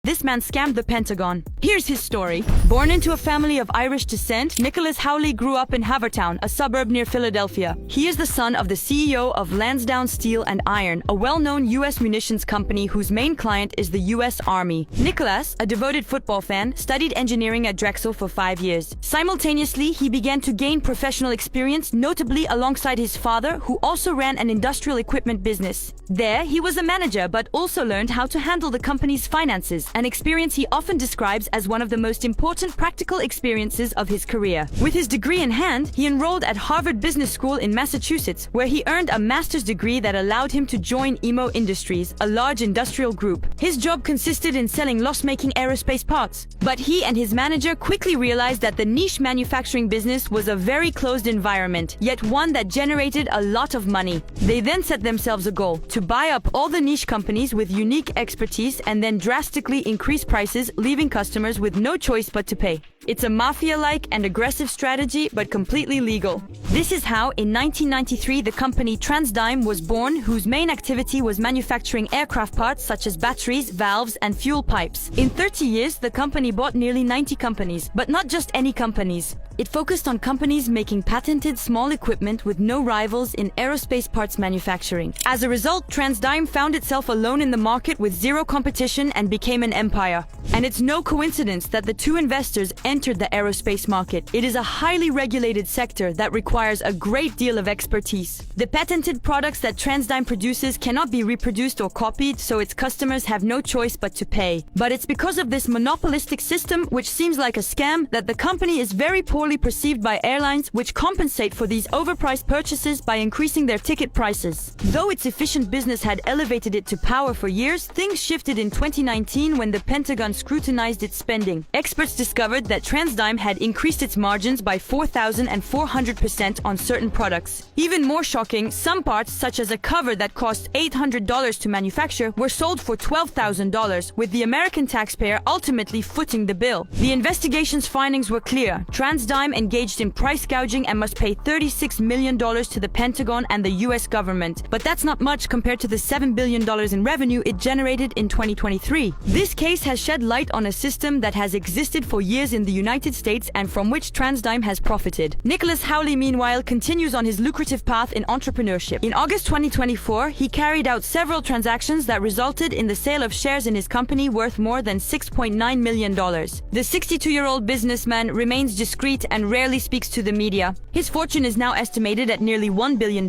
this man scammed the Pentagon. Here's his story. Born into a family of Irish descent, Nicholas Howley grew up in Havertown, a suburb near Philadelphia. He is the son of the CEO of Lansdowne Steel and Iron, a well-known U.S. munitions company whose main client is the U.S. Army. Nicholas, a devoted football fan, studied engineering at Drexel for 5 years. Simultaneously, he began to gain professional experience, notably alongside his father, who also ran an industrial equipment business. There, he was a manager, but also learned how to handle the company's finances, an experience he often describes as one of the most important practical experiences of his career. With his degree in hand, he enrolled at Harvard Business School in Massachusetts, where he earned a master's degree that allowed him to join Emo Industries, a large industrial group. His job consisted in selling loss-making aerospace parts. But he and his manager quickly realized that the niche manufacturing business was a very closed environment, yet one that generated a lot of money. They then set themselves a goal to buy up all the niche companies with unique expertise and then drastically increase prices, leaving customers with no choice but to pay. It's a mafia-like and aggressive strategy, but completely legal. This is how, in 1993, the company TransDigm was born, whose main activity was manufacturing aircraft parts such as batteries, valves, and fuel pipes. In 30 years, the company bought nearly 90 companies, but not just any companies. It focused on companies making patented small equipment with no rivals in aerospace parts manufacturing. As a result, TransDigm found itself alone in the market with zero competition and became an empire. And it's no coincidence that the two investors entered the aerospace market. It is a highly regulated sector that requires a great deal of expertise. The patented products that TransDigm produces cannot be reproduced or copied, so its customers have no choice but to pay. But it's because of this monopolistic system, which seems like a scam, that the company is very poorly perceived by airlines, which compensate for these overpriced purchases by increasing their ticket prices. Though its efficient business had elevated it to power for years, things shifted in 2019 when the Pentagon scrutinized its spending. Experts discovered that TransDigm had increased its margins by 4,400% on certain products. Even more shocking, some parts, such as a cover that cost $800 to manufacture, were sold for $12,000, with the American taxpayer ultimately footing the bill. The investigation's findings were clear. TransDigm engaged in price gouging and must pay $36 million to the Pentagon and the US government. But that's not much compared to the $7 billion in revenue it generated in 2023. This case has shed light on a system that has existed for years in the United States and from which TransDigm has profited. Nicholas Howley, meanwhile, continues on his lucrative path in entrepreneurship. In August 2024, he carried out several transactions that resulted in the sale of shares in his company worth more than $6.9 million. The 62-year-old businessman remains discreet and rarely speaks to the media. His fortune is now estimated at nearly $1 billion.